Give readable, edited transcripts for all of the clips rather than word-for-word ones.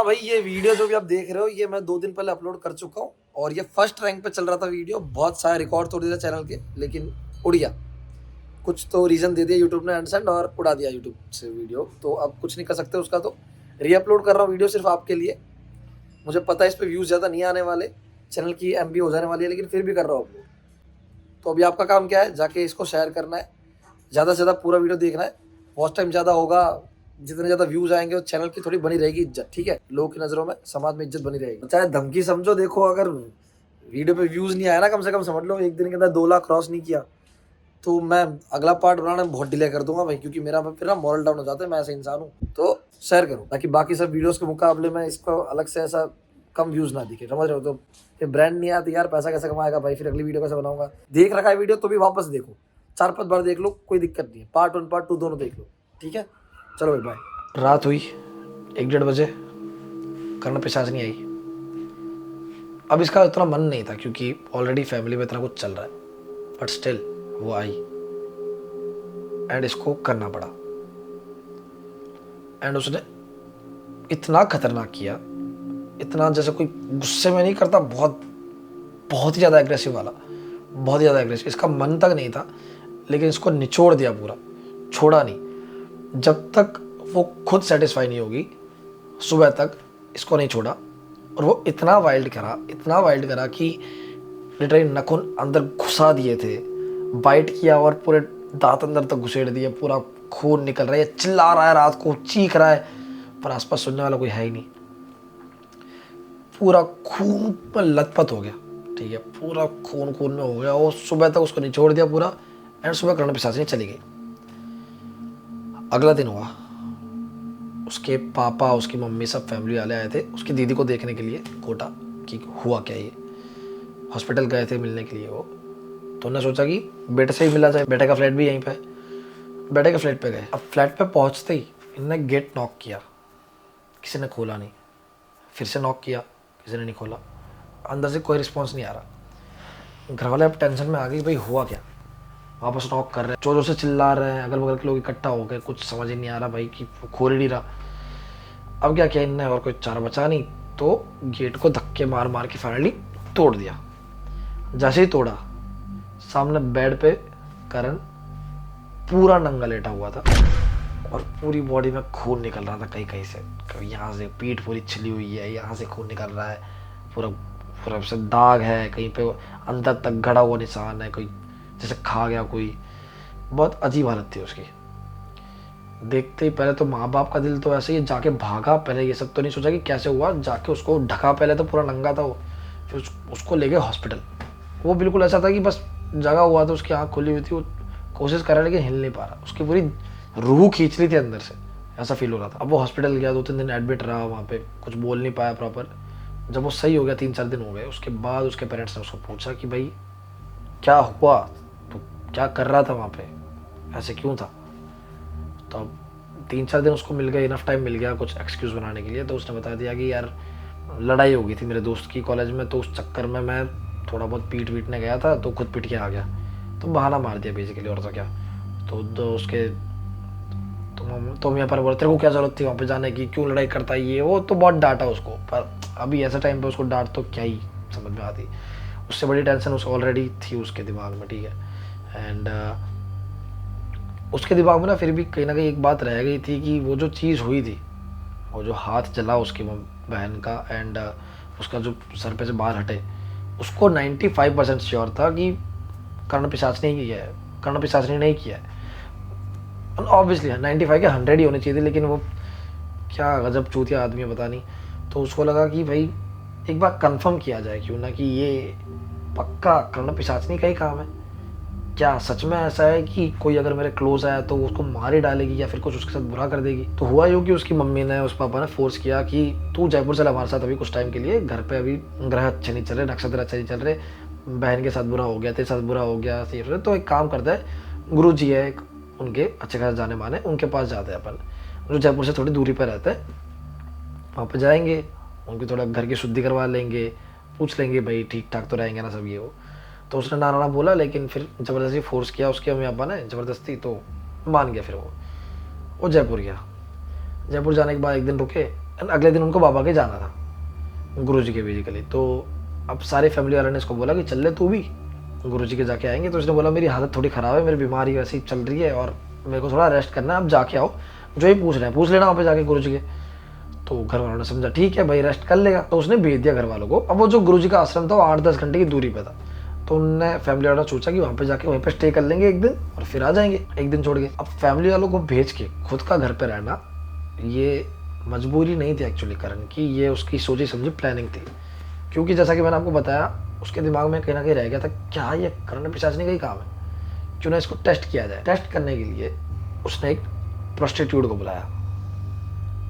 भाई ये वीडियो जो भी आप देख रहे हो ये मैं 2 दिन पहले अपलोड कर चुका हूँ और ये फर्स्ट रैंक पे चल रहा था वीडियो। बहुत सारे रिकॉर्ड तोड़ दिए थे चैनल के, लेकिन उड़ गया। कुछ तो रीजन दे दिया यूट्यूब ने एंड और उड़ा दिया यूट्यूब से वीडियो, तो अब कुछ नहीं कर सकते उसका। तो रीअपलोड कर रहा हूँ वीडियो सिर्फ आपके लिए। मुझे पता है इस पर व्यूज़ ज़्यादा नहीं आने वाले, चैनल की MB हो जाने वाली है, लेकिन फिर भी कर रहा हूँ अपलोड। तो अभी आपका काम क्या है, जाके इसको शेयर करना है, ज़्यादा से ज़्यादा पूरा वीडियो देखना है। वॉच टाइम ज़्यादा होगा, जितने ज़्यादा व्यूज़ आएंगे वो चैनल की थोड़ी बनी रहेगी इज्जत, ठीक है। लोगों की नज़रों में, समाज में इज्जत बनी रहेगी। चाहे धमकी समझो, देखो अगर वीडियो पे व्यूज़ नहीं आया ना, कम से कम समझ लो एक दिन के अंदर 2 लाख क्रॉस नहीं किया तो मैं अगला पार्ट बनाने में बहुत डिले कर दूंगा भाई, क्योंकि मेरा फिर ना मॉरल डाउन हो जाता है। मैं ऐसा इंसान हूँ। तो शेयर करो ताकि बाकी सब वीडियोस के मुकाबले में इसको अलग से ऐसा कम व्यूज ना दिखे, समझ रहे हो। तो ये ब्रांड नहीं आती यार, पैसा कैसे कमाएगा भाई, फिर अगली वीडियो कैसे बनाऊंगा। देख रखा है वीडियो तो भी वापस देखो, 4-5 बार देख लो, कोई दिक्कत नहीं है। पार्ट 1 पार्ट 2 दोनों देख लो, ठीक है। चलो भाई बाय। रात हुई 1-1:30 बजे, कर्ण पिशाच नहीं आई। अब इसका इतना मन नहीं था क्योंकि ऑलरेडी फैमिली में इतना कुछ चल रहा है, बट स्टिल वो आई एंड इसको करना पड़ा। एंड उसने इतना खतरनाक किया, इतना जैसे कोई गुस्से में नहीं करता, बहुत बहुत ही ज़्यादा एग्रेसिव वाला, बहुत ही ज़्यादा एग्रेसिव। इसका मन तक नहीं था, लेकिन इसको निचोड़ दिया पूरा, छोड़ा नहीं। जब तक वो खुद सेटिस्फाई नहीं होगी सुबह तक इसको नहीं छोड़ा। और वो इतना वाइल्ड करा, इतना वाइल्ड करा कि लिटरली नखून अंदर घुसा दिए थे, बाइट किया और पूरे दांत अंदर तक घुसेड़ दिए। पूरा खून निकल रहा है, चिल्ला रहा है, रात को चीख रहा है, पर आसपास सुनने वाला कोई है ही नहीं। पूरा खून में लथपथ हो गया, ठीक है, पूरा खून खून में हो गया। और सुबह तक उसको निचोड़ दिया पूरा। एंड सुबह कर्ण पिशाचिनी चली गई। अगला दिन हुआ, उसके पापा, उसकी मम्मी, सब फैमिली वाले आए थे उसकी दीदी को देखने के लिए कोटा, कि हुआ क्या। ये हॉस्पिटल गए थे मिलने के लिए वो। तो उन्होंने सोचा कि बेटे से ही मिला जाए, बेटे का फ्लैट भी यहीं पे। बेटे के फ्लैट पे गए। अब फ्लैट पे पहुंचते ही इन्होंने गेट नॉक किया, किसी ने खोला नहीं। फिर से नॉक किया, किसी ने नहीं खोला। अंदर से कोई रिस्पॉन्स नहीं आ रहा। घर वाले अब टेंशन में आ गई, भाई हुआ क्या। वापस नॉक कर रहे हैं, जोर जोर से चिल्ला रहे हैं, अगल बगल के लोग इकट्ठा हो गए। कुछ समझ ही नहीं आ रहा भाई कि खोल ही नहीं रहा। अब क्या किया इनने, और कोई चारा बचा नहीं, तो गेट को धक्के मार मार के फाइनली तोड़ दिया। जैसे ही तोड़ा, सामने बेड पे करण पूरा नंगा लेटा हुआ था और पूरी बॉडी में खून निकल रहा था कहीं कहीं से। कहीं यहाँ से पीठ पूरी छिली हुई है, यहाँ से खून निकल रहा है, पूरा पूरा से दाग है, कहीं पे अंदर तक गड़ा हुआ निशान है, कोई जैसे खा गया कोई। बहुत अजीब हालत थी उसकी। देखते ही पहले तो माँ बाप का दिल तो ऐसे ही जाके भागा। पहले ये सब तो नहीं सोचा कि कैसे हुआ, जाके उसको ढका। पहले तो पूरा नंगा था वो, फिर उसको ले गए हॉस्पिटल। वो बिल्कुल ऐसा था कि बस जगा हुआ था, उसकी आँख खुली हुई थी, वो कोशिश कर रहा है लेकिन हिल नहीं पा रहा। उसकी पूरी रूह खींच रही थी अंदर से, ऐसा फील हो रहा था। अब वो हॉस्पिटल गया, 2-3 दिन एडमिट रहा वहाँ पे, कुछ बोल नहीं पाया प्रॉपर। जब वो सही हो गया, 3-4 दिन हो गए, उसके बाद उसके पेरेंट्स ने उसको पूछा कि भाई क्या हुआ, तो क्या कर रहा था वहाँ पे, ऐसे क्यों था। तो अब 3-4 दिन उसको मिल गए, इनफ टाइम मिल गया कुछ एक्सक्यूज़ बनाने के लिए। तो उसने बता दिया कि यार लड़ाई हो गई थी मेरे दोस्त की कॉलेज में, तो उस चक्कर में मैं थोड़ा बहुत पीटने गया था, तो खुद पिट के आ गया। तो बहाना मार दिया बेसिकली, और तो क्या। तो उसके तो मैं पर बोला तेरे को क्या ज़रूरत थी वहाँ पे जाने की, क्यों लड़ाई करता है ये वो। तो बहुत डांटा उसको, पर अभी ऐसे टाइम पे उसको डांट तो क्या ही समझ में आती। उससे बड़ी टेंशन उसको ऑलरेडी थी उसके दिमाग में, ठीक है। एंड उसके दिमाग में ना फिर भी कहीं ना कहीं एक बात रह गई थी कि वो जो चीज़ हुई थी, वो जो हाथ जला उसकी बहन का, एंड उसका जो सर पे से बाल हटे, उसको 95% श्योर था कि कर्ण पिशाच ने ही किया है, कर्ण पिशाच ने नहीं किया है। ऑब्वियसली 95 के 100 ही होने चाहिए थे, लेकिन वो क्या गजब चूतिया आदमी है पता नहीं। तो उसको लगा कि भाई एक बार कंफर्म किया जाए क्यों ना कि ये पक्का कर्ण पिशाचनी का ही काम है। क्या सच में ऐसा है कि कोई अगर मेरे क्लोज आया तो उसको मार ही डालेगी या फिर कुछ उसके साथ बुरा कर देगी। तो हुआ यूँ कि उसकी मम्मी ने, उस पापा ने फोर्स किया कि तू जयपुर चल हमारे साथ अभी कुछ टाइम के लिए, घर पे अभी ग्रह अच्छे नहीं चल रहे, नक्षत्र अच्छे नहीं चल रहे, बहन के साथ बुरा हो गया, तेरे साथ बुरा हो गया। तो एक काम करता है, गुरु जी है उनके अच्छे खासे जाने माने, उनके पास जाते हैं अपन, जो जयपुर से थोड़ी दूरी पर रहते हैं। वहाँ पर जाएंगे, उनकी थोड़ा घर की शुद्धि करवा लेंगे, पूछ लेंगे भाई ठीक ठाक तो रहेंगे ना सब ये वो। तो उसने ना ना बोला, लेकिन फिर ज़बरदस्ती फोर्स किया उसके मम्मी पापा ने ज़बरदस्ती, तो मान गया। फिर वो जयपुर गया। जयपुर जाने के बाद एक दिन रुके, एंड अगले दिन उनको बाबा के जाना था, गुरुजी के बेसिकली। तो अब सारे फैमिली वालों ने इसको बोला कि चल ले तू भी, गुरुजी के जाके आएंगे। तो इसने बोला मेरी हालत थोड़ी ख़राब है, मेरी बीमारी वैसे ही चल रही है और मेरे को थोड़ा रेस्ट करना है, अब जाके आओ, जो ही पूछ रहे हैं पूछ लेना वहाँ पे जाके गुरुजी के। तो घर वालों ने समझा ठीक है भाई रेस्ट कर लेगा, तो उसने भेज दिया घर वालों को। अब वो जो गुरुजी का आश्रम था वो 8-10 घंटे की दूरी पे था। तो उनने फैमिली वालों ने सोचा कि वहाँ पे जाके वहीं पे स्टे कर लेंगे एक दिन और फिर आ जाएंगे एक दिन छोड़ के। अब फैमिली वालों को भेज के खुद का घर पे रहना ये मजबूरी नहीं थी एक्चुअली करण की, ये उसकी सोची समझी प्लानिंग थी। क्योंकि जैसा कि मैंने आपको बताया उसके दिमाग में कहीं ना कहीं रह गया था क्या ये करण पिशाचनी का ही काम है, क्यों ना इसको टेस्ट किया जाए। टेस्ट करने के लिए उसने एक प्रोस्टिट्यूट को बुलाया,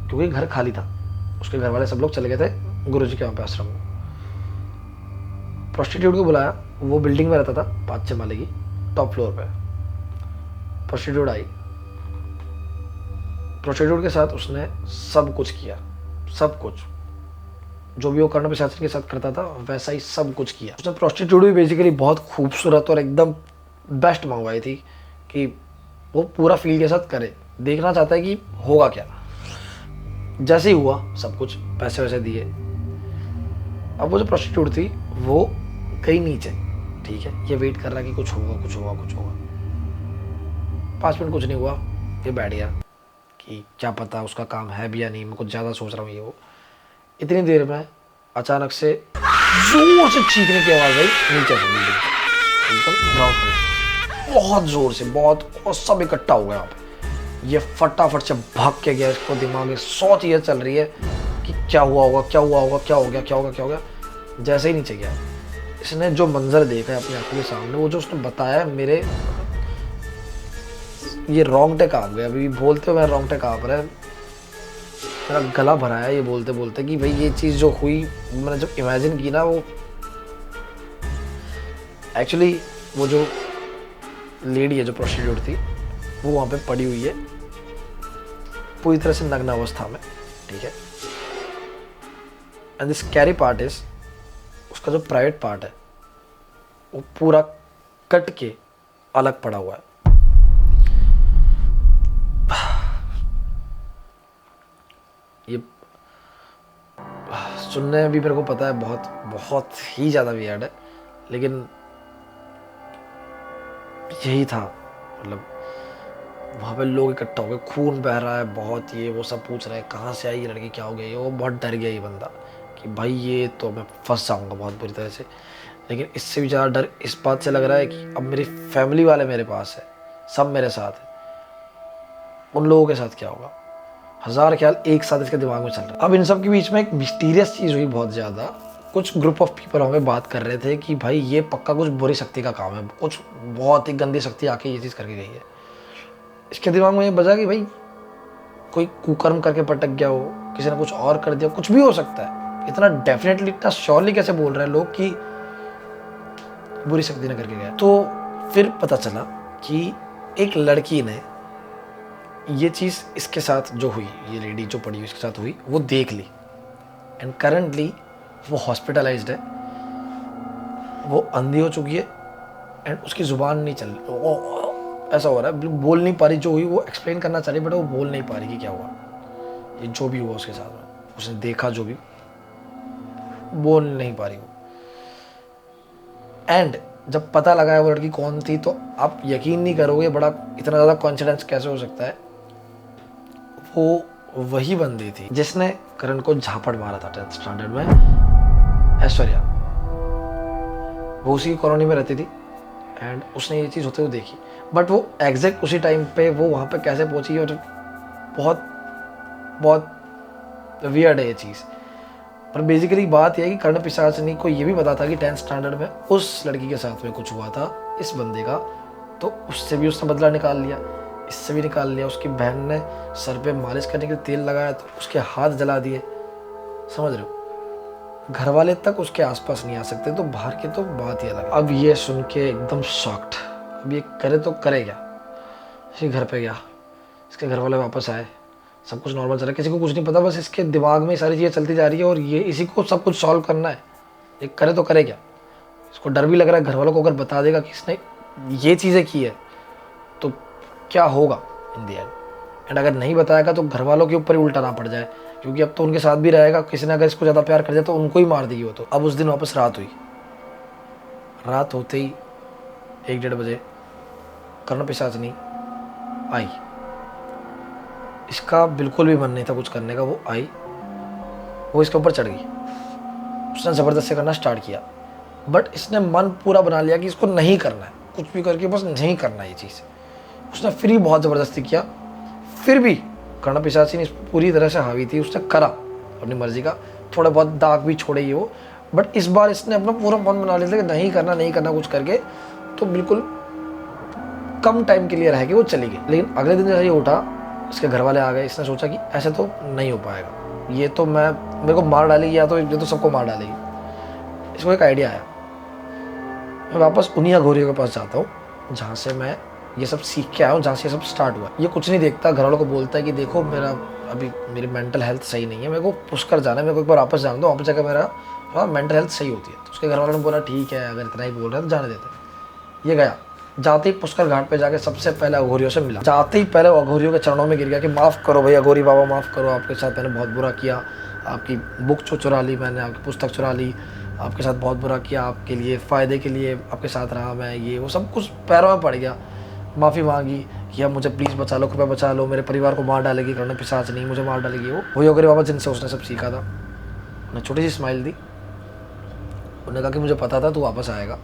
क्योंकि घर खाली था, उसके घर वाले सब लोग चले गए थे गुरुजी के वहाँ पे आश्रम में। प्रोस्टिट्यूट को बुलाया, वो बिल्डिंग में रहता था 5-6 माले की, टॉप फ्लोर पे। प्रोस्टिट्यूट आई, प्रोस्टिट्यूट के साथ उसने सब कुछ किया, सब कुछ जो भी वो कर्ण पिशाचन के साथ करता था वैसा ही सब कुछ किया उसने। प्रोस्टिट्यूट भी बेसिकली बहुत खूबसूरत और एकदम बेस्ट मंगवाई थी कि वो पूरा फील के साथ करे, देखना चाहता है कि होगा क्या। जैसे ही हुआ सब कुछ, पैसे वैसे दिए। अब वो जो प्रोस्टिट्यूट थी वो गई नीचे, ठीक है, ये वेट कर रहा कि कुछ होगा कुछ होगा कुछ होगा। 5 मिनट कुछ नहीं हुआ, ये बैठ गया कि क्या पता उसका काम है भी या नहीं, मैं कुछ ज़्यादा सोच रहा हूँ ये वो। इतनी देर में अचानक से जोर से चीखने की आवाज़ आई नीचे से, बिल्डिंग एकदम ग्राउंड फ्लोर, बहुत जोर से, बहुत, और सब इकट्ठा हो गया यहाँ पे। ये फटाफट से भाग के गया, इसको दिमाग में 100 चीज़ें चल रही है कि क्या हुआ होगा, क्या हुआ होगा, क्या हो गया, क्या होगा, क्या हो गया। जैसे ही नीचे गया इसने जो मंजर देखा है अपनी आंखों के सामने, वो जो उसने बताया, मेरे ये रोंगटे कांप गए। अभी बोलते हुए मेरा रोंगटे कांप रहा है, मेरा गला भरा है ये बोलते बोलते कि भाई ये चीज़ जो हुई, मैंने जब इमेजिन की ना, वो एक्चुअली वो जो लेडी है जो प्रोस्टिट्यूट थी वो वहाँ पे पड़ी हुई है पूरी तरह से नग्न अवस्था में, ठीक है। And this carry part is, उसका जो प्राइवेट पार्ट है वो पूरा कट के अलग पड़ा हुआ है। ये सुनने में भी मेरे को पता है बहुत बहुत ही ज़्यादा वियर्ड है, लेकिन यही था। मतलब वहाँ पे लोग इकट्ठा हो गए, खून बह रहा है बहुत, ये वो सब पूछ रहे हैं कहाँ से आई ये लड़की, क्या हो गई। वो बहुत डर गया ये बंदा कि भाई ये तो मैं फंस जाऊँगा बहुत बुरी तरह से। लेकिन इससे भी ज़्यादा डर इस बात से लग रहा है कि अब मेरी फैमिली वाले मेरे पास है, सब मेरे साथ है, उन लोगों के साथ क्या होगा। 1000 ख्याल एक साथ इसके दिमाग में चल रहा है। अब इन सब के बीच में एक मिस्टीरियस चीज़ हुई बहुत ज़्यादा। कुछ ग्रुप ऑफ पीपल हमें बात कर रहे थे कि भाई ये पक्का कुछ बुरी शक्ति का काम है, कुछ बहुत ही गंदी शक्ति आके ये चीज़ करके गई है। इसके दिमाग में ये बजा कि भाई कोई कुकर्म करके पटक गया हो, किसी ने कुछ और कर दिया, कुछ भी हो सकता है। इतना डेफिनेटली, इतना श्योरली कैसे बोल रहे हैं लोग कि बुरी शक्ति ने करके गया। तो फिर पता चला कि एक लड़की ने ये चीज़ इसके साथ जो हुई, ये लेडी जो पड़ी हुई इसके साथ हुई, वो देख ली। एंड करंटली वो हॉस्पिटलाइज्ड है, वो अंधी हो चुकी है एंड उसकी ज़ुबान नहीं चल रही, ऐसा हो रहा है बोल नहीं पा रही। जो हुई वो एक्सप्लेन करना चाह रही बट वो बोल नहीं पा रही कि क्या हुआ, ये जो भी हुआ उसके साथ में, उसने देखा जो भी, बोल नहीं पा रही वो। एंड जब पता लगा है वो लड़की कौन थी, तो आप यकीन नहीं करोगे बड़ा इतना ज़्यादा कॉन्फिडेंस कैसे हो सकता है। वो वही बंदी थी जिसने करण को झापड़ मारा था 10th स्टैंडर्ड में, ऐश्वर्या। वो उसी कॉलोनी में रहती थी एंड उसने ये चीज़ होते हुए देखी। बट वो एग्जैक्ट उसी टाइम पे वो वहाँ पे कैसे पहुँची, और बहुत बहुत वियर्ड है ये चीज़। पर बेसिकली बात यह है कि कर्ण पिशाचनी को ये भी पता था कि 10th स्टैंडर्ड में उस लड़की के साथ में कुछ हुआ था इस बंदे का, तो उससे भी उसने बदला निकाल लिया, इससे भी निकाल लिया। उसकी बहन ने सर पे मालिश करने के लिए तेल लगाया तो उसके हाथ जला दिए, समझ रहे हो। घर वाले तक उसके आसपास नहीं आ सकते, तो बाहर की तो बात ही अलग। अब ये सुन के एकदम शॉक्ड, अब ये करे तो करे क्या। इसी घर पे गया, इसके घर वाले वापस आए, सब कुछ नॉर्मल चल रहा है, किसी को कुछ नहीं पता, बस इसके दिमाग में सारी चीज़ें चलती जा रही है और ये इसी को सब कुछ सॉल्व करना है। ये करे तो करे क्या। इसको डर भी लग रहा है घर वालों को अगर बता देगा कि इसने ये चीज़ें की है तो क्या होगा इन दी एंड। एंड अगर नहीं बताएगा तो घर वालों के ऊपर ही उल्टा ना पड़ जाए क्योंकि अब तो उनके साथ भी रहेगा, किसी ने अगर इसको ज़्यादा प्यार कर दिया तो उनको ही मार देगी वो। तो अब उस दिन वापस रात हुई। रात होते ही 1-1:30 बजे कर्ण पिशाचिनी आई। इसका बिल्कुल भी मन नहीं था कुछ करने का। वो आई, वो इसके ऊपर चढ़ गई, उसने ज़बरदस्ती करना स्टार्ट किया। बट इसने मन पूरा बना लिया कि इसको नहीं करना है, कुछ भी करके बस नहीं करना है ये चीज़। उसने फिर भी बहुत ज़बरदस्ती किया, फिर भी कर्ण पिशाचिनी पूरी तरह से हावी थी। उसने करा अपनी मर्जी का, थोड़ा बहुत दाग भी छोड़े ही वो। बट इस बार इसने अपना पूरा मन बना लिया था कि नहीं करना, नहीं करना कुछ करके। तो बिल्कुल कम टाइम के लिए रह के वो चली गई। लेकिन अगले दिन जैसे ही उठा, इसके घर वाले आ गए। इसने सोचा कि ऐसे तो नहीं हो पाएगा, ये तो मेरे को मार डालेगी, या तो ये तो सबको मार डालेगी। इसको एक आइडिया आया, मैं वापस उन्हीं अघोरियों के पास जाता हूँ जहाँ से मैं ये सब सीख के आया हूँ, जहाँ से ये सब स्टार्ट हुआ। ये कुछ नहीं देखता, घर वालों को बोलता है कि देखो मेरी मेंटल हेल्थ सही नहीं है, मेरे को पुष्कर जाना है, मेरे को एक बार वापस जाना दो, वहाँ पर जाकर मेरा मेंटल हेल्थ सही होती है। तो उसके घर वालों ने बोला ठीक है, अगर इतना ही बोल रहे हैं तो जाने देते। ये गया, जाते ही पुष्कर घाट पे जाके सबसे पहले अघोरियों से मिला। जाते ही पहले अघोरियों के चरणों में गिर गया कि माफ़ करो भैया, अघोरी बाबा माफ़ करो, आपके साथ मैंने बहुत बुरा किया, आपकी बुक चुरा ली मैंने, आपकी पुस्तक चुरा ली, आपके साथ बहुत बुरा किया, आपके लिए फ़ायदे के लिए आपके साथ रहा मैं, ये वो सब कुछ पैरों में पड़ गया। माफ़ी मांगी कि अब मुझे प्लीज़ बचा लो, कृपया बचा लो, मेरे परिवार को मार डालेगी कर्ण पिशाचिनी, मुझे मार डालेगी। वो वही अघोरी बाबा जिनसे उसने सब सीखा था। उन्हें छोटी सी स्माइल दी, उन्होंने कहा कि मुझे पता था तू वापस आएगा,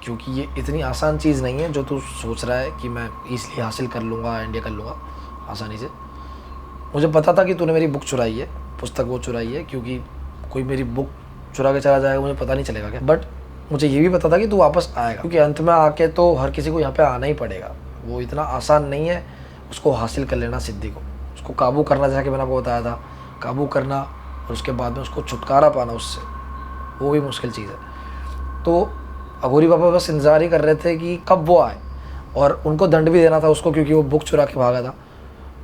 क्योंकि ये इतनी आसान चीज़ नहीं है जो तू सोच रहा है कि मैं इसलिए हासिल कर लूँगा एंड ये कर लूँगा आसानी से। मुझे पता था कि तूने मेरी बुक चुराई है, पुस्तक वो चुराई है, क्योंकि कोई मेरी बुक चुरा के चला जाएगा मुझे पता नहीं चलेगा क्या। बट मुझे ये भी पता था कि तू वापस आएगा, क्योंकि अंत में आके तो हर किसी को यहाँ पे आना ही पड़ेगा। वो इतना आसान नहीं है उसको हासिल कर लेना, सिद्धि को, उसको काबू करना, जैसा कि मैंने आपको बताया था, काबू करना और उसके बाद में उसको छुटकारा पाना उससे, वो भी मुश्किल चीज़ है। तो अघोरी बाबा बस इंतज़ार ही कर रहे थे कि कब वो आए, और उनको दंड भी देना था उसको, क्योंकि वो बुक चुरा के भागा था।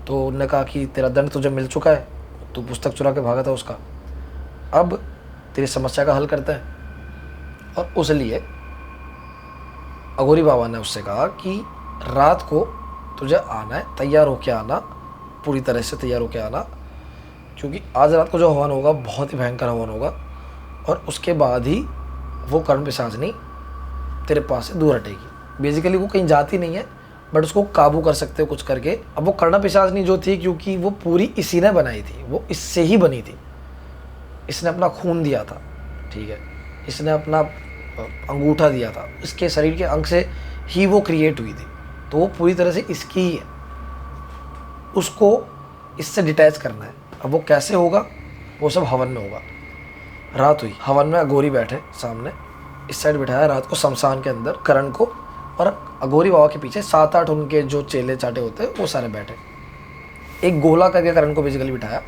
तो उन्होंने कहा कि तेरा दंड तुझे मिल चुका है, तू पुस्तक चुरा के भागा था उसका, अब तेरी समस्या का हल करते हैं। और उसलिए अघोरी बाबा ने उससे कहा कि रात को तुझे आना है, तैयार होके आना, पूरी तरह से तैयार होके आना, क्योंकि आज रात को जो हवन होगा बहुत ही भयंकर हवन होगा, और उसके बाद ही वो कर्ण पिशाचिनी तेरे पास से दूर हटेगी। बेसिकली वो कहीं जाती नहीं है, बट उसको काबू कर सकते हो कुछ करके। अब वो कर्ण पिशाचिनी जो थी, क्योंकि वो पूरी इसी ने बनाई थी, वो इससे ही बनी थी, इसने अपना खून दिया था, ठीक है, इसने अपना अंगूठा दिया था, इसके शरीर के अंग से ही वो क्रिएट हुई थी, तो वो पूरी तरह से इसकी ही है। उसको इससे डिटैच करना है। अब वो कैसे होगा, वो सब हवन में होगा। रात हुई, हवन में अघोरी बैठे सामने, इस साइड बिठाया रात को शमशान के अंदर करण को, और अघोरी बाबा के पीछे 7-8 उनके जो चेले चाटे होते हैं वो सारे बैठे। एक गोला करके करण को बेसिकली बिठाया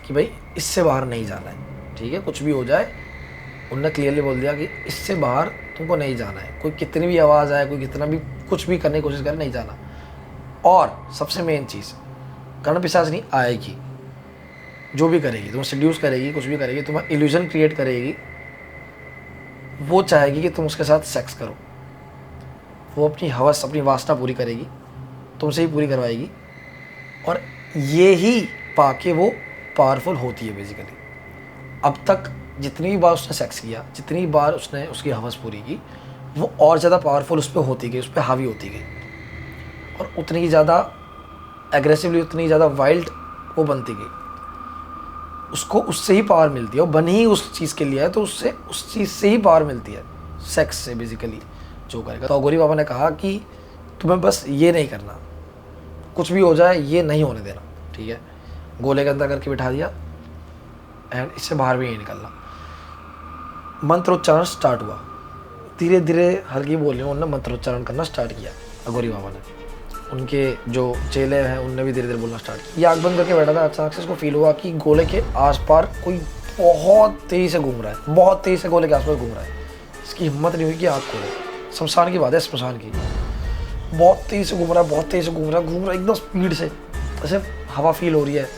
कि भाई इससे बाहर नहीं जाना है, ठीक है, कुछ भी हो जाए। उनने क्लियरली बोल दिया कि इससे बाहर तुमको नहीं जाना है, कोई कितनी भी आवाज़ आए, कोई कितना भी कुछ भी करने की कोशिश करे, नहीं जाना। और सबसे मेन चीज़, कर्ण पिशाचिनी आएगी, जो भी करेगी, तुम्हें सेड्यूस करेगी, कुछ भी करेगी, तुम्हें इल्यूजन क्रिएट करेगी, वो चाहेगी कि तुम उसके साथ सेक्स करो, वो अपनी हवस, अपनी वासना पूरी करेगी, तुमसे ही पूरी करवाएगी, और ये ही पाके वो पावरफुल होती है बेसिकली। अब तक जितनी बार उसने सेक्स किया, जितनी बार उसने उसकी हवस पूरी की, वो और ज़्यादा पावरफुल उस पर होती गई, उस पर हावी होती गई, और उतनी ही ज़्यादा एग्रेसिवली, उतनी ज़्यादा वाइल्ड वो बनती गई। उसको उससे ही पावर मिलती है, वो बनी ही उस चीज़ के लिए है, तो उससे उस चीज़ से ही पावर मिलती है, सेक्स से बेसिकली जो करेगा। तो अघोरी बाबा ने कहा कि तुम्हें बस ये नहीं करना, कुछ भी हो जाए ये नहीं होने देना, ठीक है। गोले के अंदर करके बिठा दिया, एंड इससे बाहर भी नहीं निकलना। मंत्रोच्चारण स्टार्ट हुआ, धीरे धीरे हल्की बोली में उन्होंने मंत्रोच्चारण करना स्टार्ट किया अघोरी बाबा ने। उनके जो चेले हैं उनने भी धीरे धीरे बोलना स्टार्ट किया। ये आँख बंद करके बैठा था, अचानक से इसको फील हुआ कि गोले के आस पार कोई बहुत तेज़ी से घूम रहा है, बहुत तेज़ी से गोले के आस पास घूम रहा है। इसकी हिम्मत नहीं हुई कि आँख खोले। शमशान की बात है, शमशान की, बहुत तेज़ी से घूम रहा है, बहुत तेज़ी से घूम रहा है एकदम स्पीड से। ऐसे हवा फील हो रही है,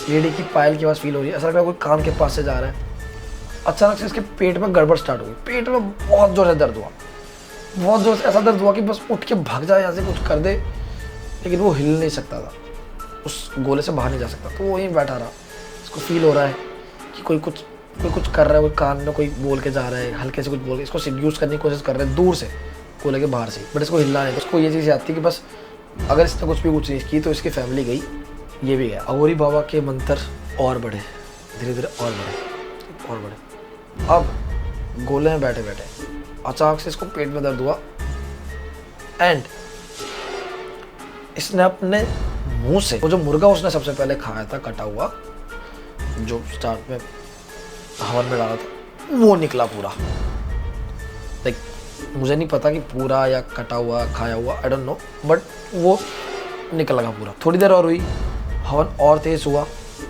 लेडी की पायल की आवाज़ फील हो रही है, ऐसा लग रहा है कोई कान के पास से जा रहा है। अचानक से इसके पेट में गड़बड़ स्टार्ट हो गई, पेट में बहुत ज़ोर से दर्द हुआ, बहुत ज़ोर से ऐसा दर्द हुआ कि बस उठ के भाग जाए यहाँ से, कुछ कर दे, लेकिन वो हिल नहीं सकता था, उस गोले से बाहर नहीं जा सकता। तो वो वहीं बैठा रहा, उसको फील हो रहा है कि कोई कुछ कर रहा है, कोई कान में कोई बोल के जा रहा है, हल्के से कुछ बोल के इसको सिड्यूस करने की कोशिश कर रहे हैं दूर से, गोले के बाहर से, बट इसको हिलना नहीं। उसको ये चीज़ आती है कि बस अगर इसने कुछ चीज़ की तो इसकी फैमिली गई, ये भी गया। अघोरी बाबा के मंत्र और बढ़े, धीरे धीरे और बढ़े। अब गोले में बैठे बैठे अचानक से इसको पेट में दर्द हुआ एंड इसने अपने मुंह से वो जो मुर्गा उसने सबसे पहले खाया था कटा हुआ, जो स्टार्ट में हवन में डाला था, वो निकला पूरा। लाइक मुझे नहीं पता कि पूरा या कटा हुआ खाया हुआ, आई डोंट नो, बट वो निकल लगा पूरा। थोड़ी देर और हुई, हवन और तेज हुआ,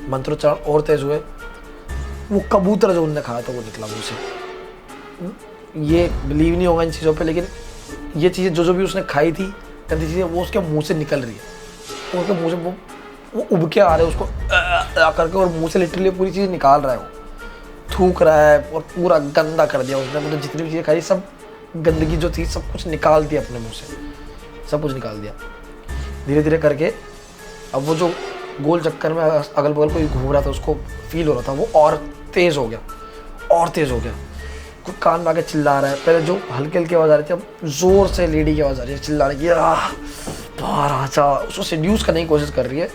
मंत्रोच्चारण और तेज हुए, वो कबूतर जो उनने खाया था वो निकला मुंह से। ये बिलीव नहीं होगा इन चीज़ों पे, लेकिन ये चीज़ें जो भी उसने खाई थी गंदी चीज़ें, वो उसके मुंह से निकल रही है। उसके मुंह से वो उब के आ रहे हैं उसको करके, और मुंह से लिटरली पूरी चीज़ निकाल रहा है, वो थूक रहा है और पूरा गंदा कर दिया उसने। मतलब जितनी भी चीज़ें खाई सब गंदगी जो थी सब कुछ निकाल दिया अपने मुंह से, सब कुछ निकाल दिया धीरे धीरे करके। अब वो जो गोल चक्कर में अगल बगल कोई घूम रहा था उसको फील हो रहा था, वो और तेज़ हो गया। कोई कान में आके चिल्ला रहा है। पहले जो हल्की हल्की आवाज़ आ रही थी, अब जोर से लेडी की आवाज़ आ रही है चिल्लाने की, बाहर आ जा। उसको सेड्यूस करने की कोशिश कर रही है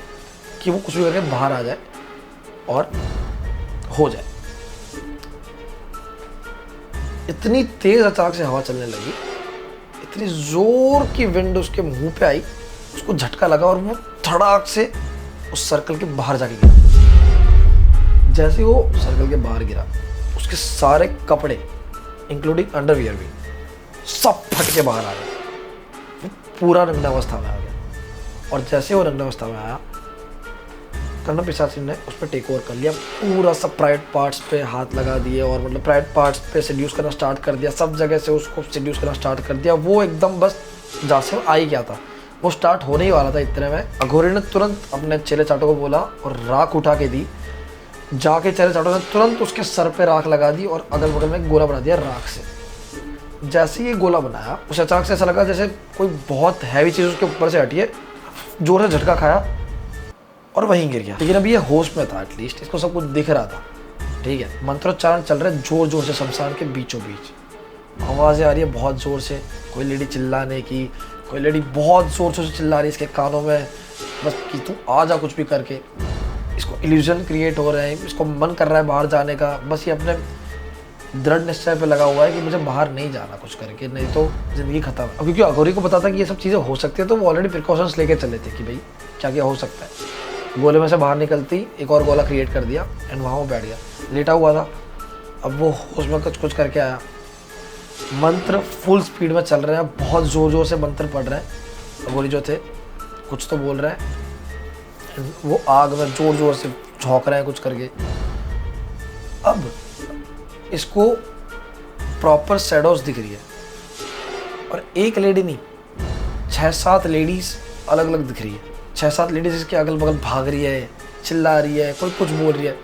कि वो कुछ भी करके बाहर आ जाए और हो जाए। इतनी तेज अचानक से हवा चलने लगी, इतनी जोर की विंड उसके मुंह पे आई, उसको झटका लगा और वो धड़ाक से उस सर्कल के बाहर जाके गिरा। जैसे ही वो सर्कल के बाहर गिरा, उसके सारे कपड़े इंक्लूडिंग अंडरवियर भी सब फट के बाहर आ गए। वो पूरा नग्नावस्था में आ गया, और जैसे वो नग्नावस्था में आया, कर्णम पिशाची ने उस पर टेक ओवर कर लिया। पूरा सब प्राइवेट पार्ट्स पे हाथ लगा दिए, और मतलब प्राइवेट पार्ट्स पे सेड्यूस करना स्टार्ट कर दिया, सब जगह से उसको सेड्यूस करना स्टार्ट कर दिया। वो एकदम बस जहाँ से आ ही गया था, वो स्टार्ट होने ही वाला था। इतने में अघोरी ने तुरंत अपने चेले चाटों को बोला और राख उठा के दी। जाके चेले चाटों ने तुरंत उसके सर पे राख लगा दी और अगल बगल में गोला बना दिया राख से। जैसे ही गोला बनाया, उसे अचानक से ऐसा लगा जैसे कोई बहुत हैवी चीज़ उसके ऊपर से हटी है, जोर से झटका खाया और वहीं गिर गया। लेकिन अभी ये होश में था, एटलीस्ट इसको सब कुछ दिख रहा था, ठीक है। मंत्रोच्चारण चल रहे जोर जोर से शमशान के बीचों बीच। आवाज़ें आ रही है बहुत ज़ोर से, कोई लेडी चिल्लाने की, कोई लेडी बहुत ज़ोर से चिल्ला रही है इसके कानों में, बस कि तू आ जा कुछ भी करके। इसको इल्यूजन क्रिएट हो रहे हैं, इसको मन कर रहा है बाहर जाने का, बस ये अपने दृढ़ निश्चय पे लगा हुआ है कि मुझे बाहर नहीं जाना कुछ करके, नहीं तो ज़िंदगी खत्म है। क्योंकि अघोरी को पता था कि ये सब चीज़ें हो सकती है, तो वो ऑलरेडी प्रिकॉशंस लेके चले थे कि भाई क्या क्या हो सकता है। गोले में से बाहर निकलती एक और गोला क्रिएट कर दिया एंड वहाँ वो बैठ गया, लेटा हुआ था। अब वो उसमें कुछ करके आया। मंत्र फुल स्पीड में चल रहे हैं, बहुत ज़ोर ज़ोर से मंत्र पढ़ रहे हैं। अघोरी जो थे कुछ तो बोल रहे हैं, वो आग में ज़ोर ज़ोर से झोंक रहे हैं कुछ करके। अब इसको प्रॉपर शैडोज दिख रही है, और एक लेडी नहीं 6-7 लेडीज़ अलग अलग दिख रही है। 6-7 लेडीज़ इसके अगल बगल भाग रही है, चिल्ला रही है, कोई कुछ बोल रही है।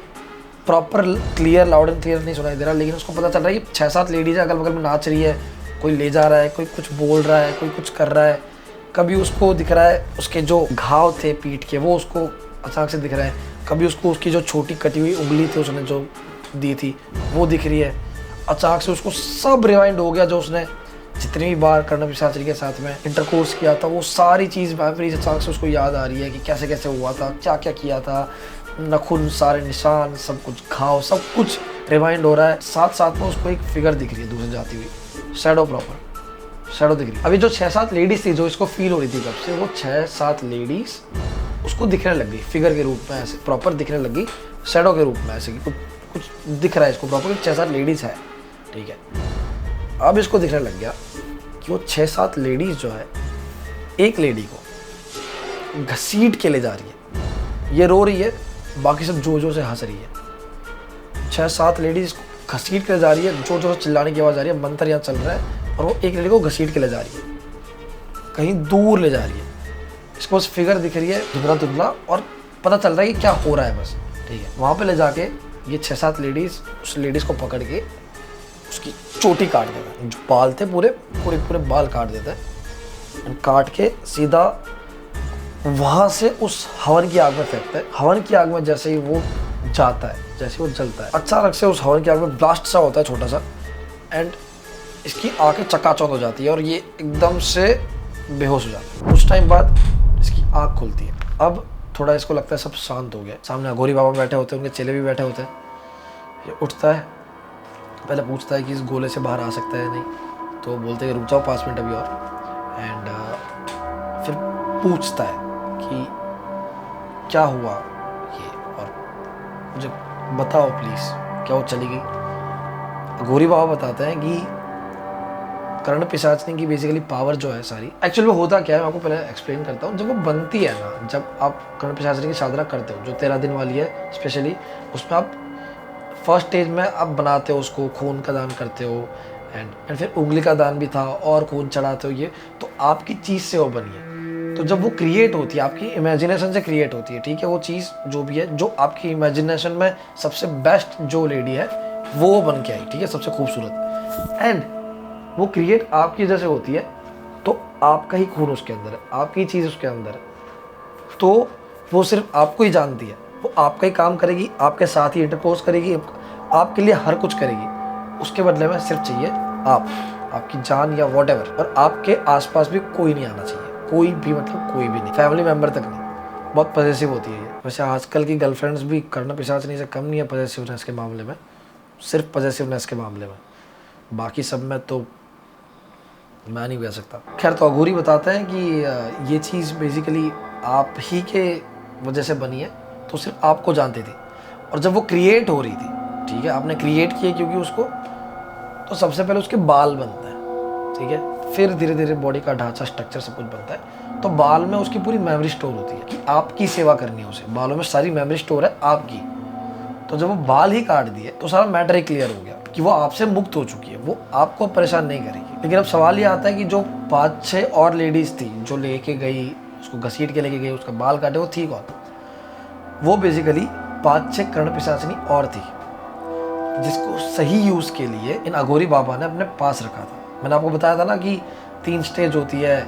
Proper clear loud and clear नहीं सुनाई दे रहा, लेकिन उसको पता चल रहा है कि 6-7 लेडीज़ अगल बगल में नाच रही है, कोई ले जा रहा है, कोई कुछ बोल रहा है, कोई कुछ कर रहा है। कभी उसको दिख रहा है उसके जो घाव थे पीठ के, वो उसको अचानक से दिख रहा है। कभी उसको उसकी जो छोटी कटी हुई उंगली थी उसने जो दी थी वो दिख रही है। अचानक से उसको सब रिवाइंड हो गया, जो उसने जितनी भी बार कर्णम पिशाची के साथ में इंटरकोर्स किया था, वो सारी चीज़ मेमोरीज अचानक से उसको याद आ रही है कि कैसे कैसे हुआ था, क्या क्या किया था। नखून, सारे निशान, सब कुछ, घाव, सब कुछ रिवाइंड हो रहा है। साथ साथ में उसको एक फिगर दिख रही है दूर से जाती हुई, शैडो, प्रॉपर शैडो दिख रही है। अभी जो 6-7 लेडीज़ थी जो इसको फील हो रही थी कब से, वो 6-7 लेडीज़ उसको दिखने लग गई फिगर के रूप में, ऐसे प्रॉपर दिखने लग गई शैडो के रूप में, ऐसे कि कुछ दिख रहा है इसको प्रॉपर। 6-7 लेडीज़ है, ठीक है। अब इसको दिखने लग गया कि वो 6-7 लेडीज़ जो है, एक लेडी को घसीट के ले जा रही है। ये रो रही है, बाकी सब जोर जोर से हंस रही है। 6-7 लेडीज़ को घसीट के ले जा रही है, जोर जोर से चिल्लाने की आवाज़ आ रही है, मंत्र यहाँ चल रहा है, और वो एक लेडी को घसीट के ले जा रही है, कहीं दूर ले जा रही है। इसको बस फिगर दिख रही है धुंधला धुंधला, और पता चल रहा है कि क्या हो रहा है बस, ठीक है। वहाँ पे ले जाके ये 6-7 लेडीज़ उस लेडीज़ को पकड़ के उसकी चोटी काट देता है, जो बाल थे पूरे बाल काट देता है, काट के सीधा वहाँ से उस हवन की आग में फेंकता है। हवन की आग में जैसे ही वो जाता है, जैसे वो जलता है, अचानक से उस हॉर्न की आग में ब्लास्ट सा होता है छोटा सा, एंड इसकी आंखें चकाचौंध हो जाती है और ये एकदम से बेहोश हो जाता है। कुछ टाइम बाद इसकी आँख खुलती है। अब थोड़ा इसको लगता है सब शांत हो गया, सामने अघोरी बाबा बैठे होते हैं, उनके चेले भी बैठे होते हैं। ये उठता है, पहले पूछता है कि इस गोले से बाहर आ सकता है नहीं, तो बोलते हैं रुक जाओ 5 मिनट अभी और। एंड फिर पूछता है कि क्या हुआ ये, और मुझे बताओ प्लीज़, क्या वो चली गई? अघोरी बाबा बताते हैं कि कर्ण पिशाचनी की बेसिकली पावर जो है सारी, एक्चुअली वो होता क्या है मैं आपको पहले एक्सप्लेन करता हूँ। जब वो बनती है ना, जब आप कर्ण पिशाचनी की साधना करते हो जो 13 दिन वाली है स्पेशली, उसमें आप फर्स्ट स्टेज में आप बनाते हो उसको, खून का दान करते हो, एंड फिर उंगली का दान भी था और खून चढ़ाते हो, ये तो आपकी चीज़ से वो बनी है। तो जब वो क्रिएट होती है, आपकी इमेजिनेशन से क्रिएट होती है, ठीक है, वो चीज़ जो भी है, जो आपकी इमेजिनेशन में सबसे बेस्ट जो लेडी है वो बन के आई, ठीक है, सबसे खूबसूरत, एंड वो क्रिएट आपकी वजह से होती है। तो आपका ही खून उसके अंदर है, आपकी चीज़ उसके अंदर है, तो वो सिर्फ आपको ही जानती है, वो आपका ही काम करेगी, आपके साथ ही इंटरपोज करेगी, आपके लिए हर कुछ करेगी। उसके बदले में सिर्फ चाहिए आपकी जान या वॉटेवर, और आपके आसपास भी कोई नहीं आना चाहिए, कोई भी, मतलब कोई भी नहीं, फैमिली मेम्बर तक नहीं। बहुत पॉजेसिव होती है ये। वैसे आजकल की गर्लफ्रेंड्स भी कर्ण पिशाचनी से कम नहीं है पॉजेसिवनेस के मामले में, सिर्फ पॉजेसिवनेस के मामले में, बाकी सब में तो मैं नहीं कह सकता। खैर, तो अघोरी बताते हैं कि ये चीज़ बेसिकली आप ही के वजह से बनी है, तो सिर्फ आपको जानती थी। और जब वो क्रिएट हो रही थी, ठीक है, आपने क्रिएट किया क्योंकि उसको, तो सबसे पहले उसके बाल बनते हैं, ठीक है, फिर धीरे धीरे बॉडी का ढांचा, स्ट्रक्चर सब कुछ बनता है। तो बाल में उसकी पूरी मेमोरी स्टोर होती है कि आपकी सेवा करनी है उसे, बालों में सारी मेमोरी स्टोर है आपकी। तो जब वो बाल ही काट दिए तो सारा मैटर ही क्लियर हो गया कि वो आपसे मुक्त हो चुकी है, वो आपको परेशान नहीं करेगी। लेकिन अब सवाल ये आता है कि जो 5-6 और लेडीज़ थी जो लेके गई, उसको घसीट के लेके गई, उसका बाल काटे, वो थी कौन? वो बेसिकली 5-6 कर्ण पिशाचनी और थी, जिसको सही यूज़ के लिए इन अघोरी बाबा ने अपने पास रखा था। मैंने आपको बताया था ना कि 3 स्टेज होती है,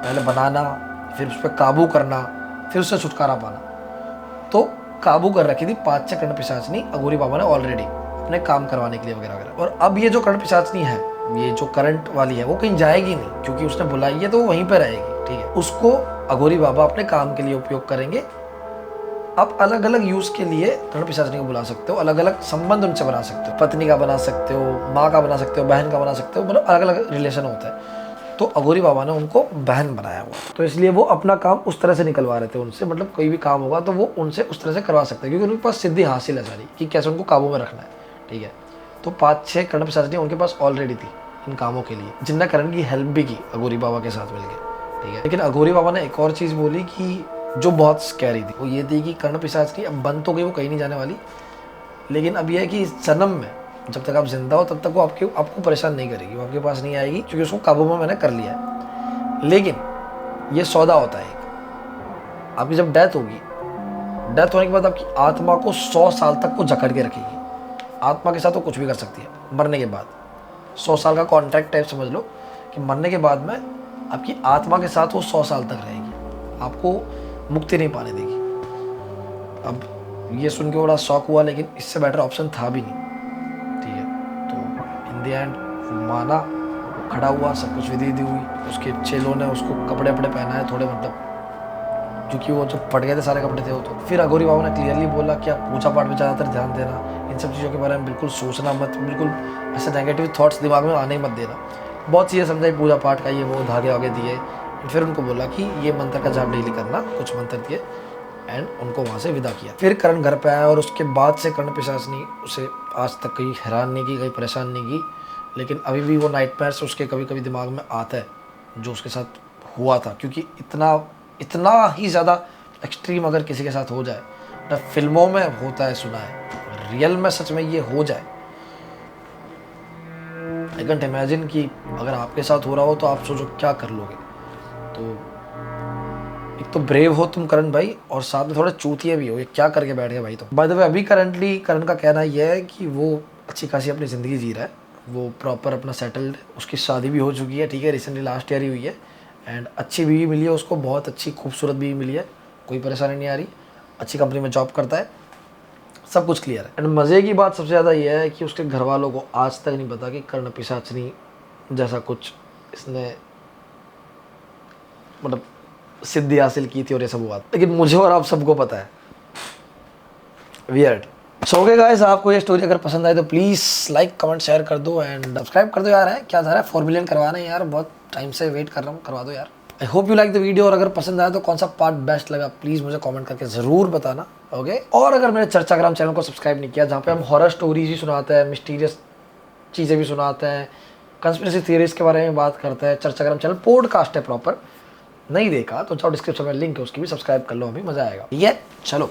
पहले बनाना, फिर उस पर काबू करना, फिर उससे छुटकारा पाना। तो काबू कर रखी थी 5-6 कर्ण पिशाचनी अघोरी बाबा ने ऑलरेडी, अपने काम करवाने के लिए वगैरह वगैरह। और अब ये जो कर्ण पिशाचनी है, ये जो करंट वाली है, वो कहीं जाएगी नहीं, क्योंकि उसने बुलाई है तो वो वहीं पर रहेगी, ठीक है। उसको अघोरी बाबा अपने काम के लिए उपयोग करेंगे। आप अलग अलग यूज के लिए कर्ण पिशाचनी को बुला सकते हो, अलग अलग संबंध उनसे बना सकते हो, पत्नी का बना सकते हो, माँ का बना सकते हो, बहन का बना सकते हो, मतलब अलग अलग रिलेशन होता है। तो अघोरी बाबा ने उनको बहन बनाया हुआ, तो इसलिए वो अपना काम उस तरह से निकलवा रहे थे उनसे, मतलब कोई भी काम होगा तो वो उनसे उस तरह से करवा सकते हैं, क्योंकि उनके पास सिद्धि हासिल है सारी कि कैसे उनको काबू में रखना है, ठीक है। तो 5-6 कर्ण पिशाचनी उनके पास ऑलरेडी थी इन कामों के लिए, जिनने कर्ण की हेल्प भी की अघोरी बाबा के साथ मिलकर, ठीक है। लेकिन अघोरी बाबा ने एक और चीज़ बोली कि जो बहुत स्कैरी थी, वो ये थी कि कर्ण पिशाचनी अब बन तो गई, वो कहीं नहीं जाने वाली, लेकिन अब यह है कि इस जन्म में जब तक आप जिंदा हो तब तक वो आपको परेशान नहीं करेगी, वो आपके पास नहीं आएगी, क्योंकि उसको काबू में मैंने कर लिया है। लेकिन ये सौदा होता है एक, आपकी जब डेथ होगी, डेथ होने के बाद आपकी आत्मा को 100 साल तक वो जकड़ के रखेगी। आत्मा के साथ वो कुछ भी कर सकती है मरने के बाद, 100 साल का कॉन्ट्रैक्ट टाइप समझ लो कि मरने के बाद में आपकी आत्मा के साथ वो 100 साल तक रहेगी, आपको मुक्ति नहीं पाने देगी। अब ये सुन के बड़ा शौक हुआ, लेकिन इससे बेटर ऑप्शन था भी नहीं, ठीक है। तो इन द एंड माना, खड़ा हुआ, सब कुछ विधि हुई, उसके चेलों ने उसको कपड़े वपड़े पहनाए थोड़े, मतलब क्योंकि वो जो फट गए थे सारे कपड़े थे वो। तो फिर अघोरी बाबा ने क्लियरली बोला कि आप पूजा पाठ में ज़्यादातर ध्यान देना, इन सब चीज़ों के बारे में बिल्कुल सोचना मत, बिल्कुल ऐसे नेगेटिव थॉट्स दिमाग में आने ही मत देना। बहुत चीज़ें समझाई पूजा पाठ का, ये वो धागे वागे दिए। फिर उनको बोला कि ये मंत्र का जाप डेली करना, कुछ मंत्र दिए, एंड उनको वहाँ से विदा किया। फिर कर्ण घर पे आया और उसके बाद से कर्ण पिशाचनी उसे आज तक कहीं हैरान नहीं की, कहीं परेशान नहीं की, लेकिन अभी भी वो नाइटमेयर्स उसके कभी कभी दिमाग में आता है जो उसके साथ हुआ था, क्योंकि इतना ही ज़्यादा एक्सट्रीम अगर किसी के साथ हो जाए ना, फिल्मों में होता है सुना है, रियल में सच में ये हो जाए, आई कैंट इमेजिन कि अगर आपके साथ हो रहा हो तो आप सोचो क्या कर लोगे। तो एक तो ब्रेव हो तुम करण भाई, और साथ में थोड़े चूतिए भी हो, ये क्या करके बैठ गए भाई। तो बाय द वे अभी करंटली करण का कहना यह है कि वो अच्छी खासी अपनी ज़िंदगी जी रहा है, वो प्रॉपर अपना सेटल्ड, उसकी शादी भी हो चुकी है, ठीक है, रिसेंटली लास्ट ईयर ही हुई है, एंड अच्छी बीवी मिली है उसको, बहुत अच्छी खूबसूरत बीवी मिली है, कोई परेशानी नहीं आ रही, अच्छी कंपनी में जॉब करता है, सब कुछ क्लियर है। एंड मज़े की बात सबसे ज़्यादा ये है कि उसके घर वालों को आज तक नहीं पता कि कर्ण पिशाचनी जैसा कुछ इसने मतलब सिद्धि हासिल की थी और ये सब हुआ, लेकिन मुझे और आप सबको पता है। वियर्ड। सो ओके गाइस, आपको ये स्टोरी अगर पसंद आए तो प्लीज़ लाइक कमेंट शेयर कर दो एंड सब्सक्राइब कर दो यार। है क्या जा रहा है, 4 मिलियन करवाना है यार, बहुत टाइम से वेट कर रहा हूँ, करवा दो यार। I hope you like the video, और अगर पसंद आया तो कौन सा पार्ट बेस्ट लगा प्लीज़ मुझे कमेंट करके ज़रूर बताना। ओके, और अगर मेरे चर्चाग्राम चैनल को सब्सक्राइब नहीं किया, जहाँ पे हम हॉरर स्टोरीज भी सुनाते हैं, मिस्टीरियस चीज़ें भी सुनाते हैं, कंस्पिरेसी थियरीज के बारे में बात करते हैं, चर्चाग्राम चैनल पॉडकास्ट है प्रॉपर, नहीं देखा तो जाओ डिस्क्रिप्शन में लिंक है उसकी भी सब्सक्राइब कर लो, अभी मज़ा आएगा। ठीक है, चलो